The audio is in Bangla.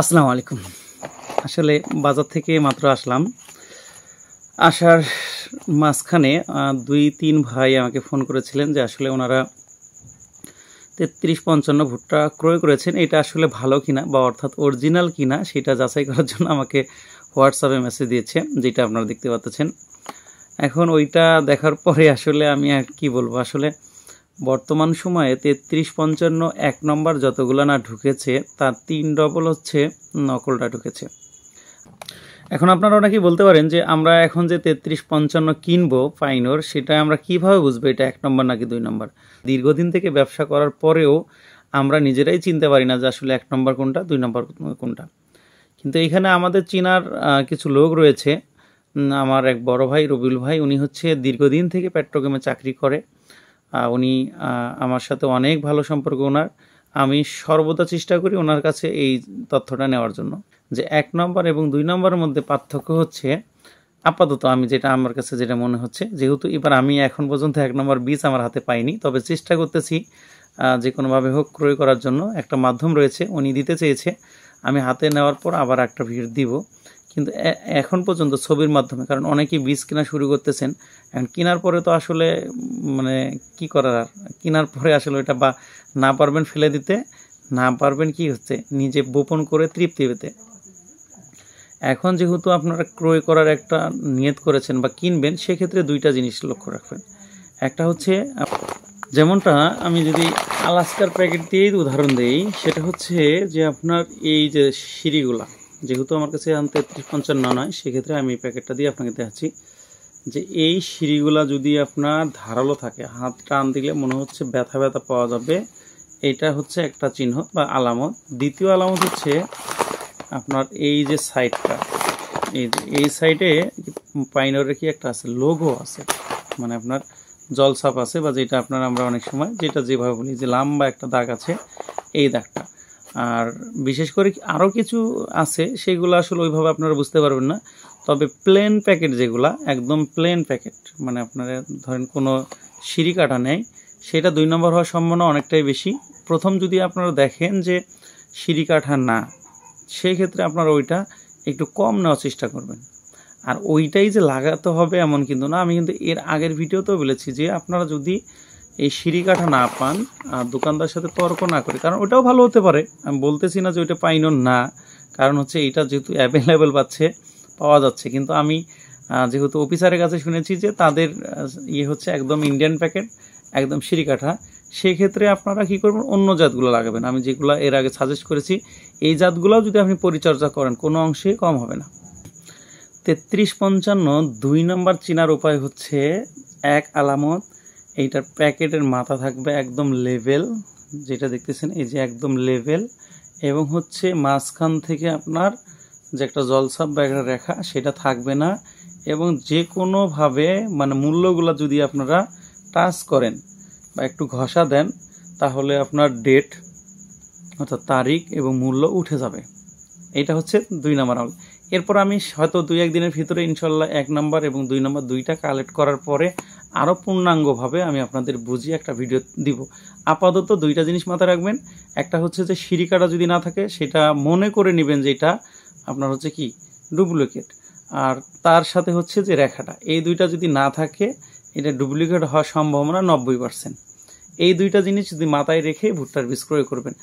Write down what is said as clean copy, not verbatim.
আসসালামু আলাইকুম। আসলে বাজার থেকে মাত্র আসলাম। আসার মাঝখানে ২-৩ ভাই আমাকে ফোন করেছিলেন যে আসলে ওনারা ৩৩-৫৫ ভুট্টা ক্রয় করেছেন। এটা আসলে ভালো কিনা বা অর্থাৎ অরিজিনাল কিনা সেটা যাচাই করার জন্য আমাকে হোয়াটসঅ্যাপে মেসেজ দিয়েছে, যেটা আপনারা দেখতে পাচ্ছেন। এখন ওইটা দেখার পরে আসলে আমি আর কি বলবো, আসলে বর্তমান সময়ে ৩৩-৫৫ ১ নম্বর যতগুলো না ঢুকেছে তার ৩ ডবল হচ্ছে নকলটা ঢুকেছে। এখন আপনারা অনেকেই বলতে পারেন যে আমরা এখন যে ৩৩-৫৫ কিনবো পাইনোর, সেটা আমরা কিভাবে বুঝবো এটা ১ নম্বর নাকি ২ নম্বর? দীর্ঘদিন থেকে ব্যবসা করার পরেও আমরা নিজেরাই চিনতে পারি না যে আসলে ১ নম্বর কোনটা ২ নম্বর কোনটা। কিন্তু এখানে আমাদের চীনার কিছু লোক রয়েছে। আমার এক বড় ভাই রবিউল ভাই, উনি হচ্ছে দীর্ঘদিন থেকে পেট্রোকেমে চাকরি করে। উনি আমার সাথে অনেক ভালো সম্পর্ক ওনার। আমি সর্বদা চেষ্টা করি ওনার কাছে এই তথ্যটা নেওয়ার জন্য, যে ১ নম্বর এবং ২ নম্বরের মধ্যে পার্থক্য হচ্ছে, আপাতত আমি যেটা আমার কাছে যেটা মনে হচ্ছে, যেহেতু এবার আমি এখন পর্যন্ত ১ নম্বর বীজ আমার হাতে পাইনি, তবে চেষ্টা করতেছি যে কোনোভাবে হোক ক্রয় করার জন্য। একটা মাধ্যম রয়েছে, উনি দিতে চেয়েছে, আমি হাতে নেওয়ার পর আবার একটা ভিড় দিব। কিন্তু এখন পর্যন্ত ছবির মাধ্যমে, কারণ অনেকেই বীজ কেনা শুরু করতেছেন। এখন কেনার পরে তো আসলে মানে কি করার, আর কেনার পরে আসলে ওটা বা না পারবেন ফেলে দিতে, না পারবেন কি হচ্ছে নিজে বপন করে তৃপ্তি পেতে। এখন যেহেতু আপনারা ক্রয় করার একটা নিয়ত করেছেন বা কিনবেন, সেক্ষেত্রে ২টা জিনিস লক্ষ্য রাখবেন। একটা হচ্ছে যেমনটা আমি যদি আলাস্কার প্যাকেট দিয়েই উদাহরণ দেই, সেটা হচ্ছে যে আপনার এই যে সিঁড়িগুলা, যেহেতু আমার কাছে ৩৩-৫৫ নয়, সেক্ষেত্রে আমি এই প্যাকেটটা দিয়ে আপনাকে দেখাচ্ছি যে এই সিঁড়িগুলা যদি আপনার ধারালো থাকে, হাত টান দিলে মনে হচ্ছে ব্যথা ব্যথা পাওয়া যাবে, এটা হচ্ছে একটা চিহ্ন বা আলামত। দ্বিতীয় আলামত হচ্ছে আপনার এই যে সাইডটা, এই সাইডে পাইনরের কি একটা আছে, লোগো আছে, মানে আপনার জলছাপ আছে, বা যেটা আপনার আমরা অনেক সময় যেটা যেভাবে বলি যে লম্বা একটা দাগ আছে, এই দাগটা। আর বিশেষ করে আরও কিছু আছে, সেগুলো আসলে ওইভাবে আপনারা বুঝতে পারবেন না। তবে প্লেন প্যাকেট যেগুলা, একদম প্লেন প্যাকেট, মানে আপনারা ধরেন কোনো সিঁড়ি কাটা নেই, সেটা ২ নম্বর হওয়ার সম্ভাবনা অনেকটাই বেশি। প্রথম যদি আপনারা দেখেন যে সিঁড়ি কাঠা না, সেই ক্ষেত্রে আপনারা ওইটা একটু কম নেওয়ার চেষ্টা করবেন। আর ওইটাই যে লাগাতে হবে এমন কিন্তু না। আমি কিন্তু এর আগের ভিডিওতেও বলেছি যে আপনারা যদি এই সিঁড়ি কাঠা না পান, দোকানদার সাথে তর্ক না করে, কারণ ওটাও ভালো হতে পারে, আমি বলতেছি না যে ওইটা পাইনো না, কারণ হচ্ছে এইটা যেহেতু অ্যাভেলেবেল পাওয়া যাচ্ছে। কিন্তু আমি যেহেতু অফিসারের কাছে শুনেছি যে তাদের হচ্ছে একদম ইন্ডিয়ান প্যাকেট, একদম সিঁড়ি কাঠা, সেক্ষেত্রে আপনারা কী করবেন, অন্য জাতগুলো লাগাবেন। আমি যেগুলো এর আগে সাজেস্ট করেছি, এই জাতগুলোও যদি আপনি পরিচর্যা করেন, কোনো অংশে কম হবে না। ৩৩-৫৫ ২ নম্বর চেনার উপায় হচ্ছে, এক আলামত, এইটার প্যাকেটের মাথা থাকবে একদম লেভেল, যেটা দেখতেছেন এই যে একদম লেভেল, এবং হচ্ছে মাঝখান থেকে আপনার যে একটা জলছাপ বা একটা রেখা, সেটা থাকবে না। এবং যে কোনোভাবে মানে মূল্যগুলো যদি আপনারা টাচ করেন বা একটু ঘষা দেন, তাহলে আপনার ডেট অর্থাৎ তারিখ এবং মূল্য উঠে যাবে। এটা হচ্ছে ২ নম্বর আমল। এরপর আমি হয়তো ২-১ দিনের ভিতরে ইনশাল্লাহ ১ নম্বর এবং ২ নম্বর দুইটা কালেক্ট করার পরে আরও পূর্ণাঙ্গভাবে আমি আপনাদের বুঝিয়ে একটা ভিডিও দিব। আপাতত ২টা জিনিস মাথায় রাখবেন। একটা হচ্ছে যে সিঁড়ি কাটা যদি না থাকে, সেটা মনে করে নেবেন যে এটা আপনার হচ্ছে কি ডুপ্লিকেট। আর তার সাথে হচ্ছে যে রেখাটা, এই ২টা যদি না থাকে, এটা ডুপ্লিকেট হওয়ার সম্ভাবনা ৯০%। এই ২টা জিনিস যদি মাথায় রেখে ভুট্টার বীজ ক্রয় করবেন।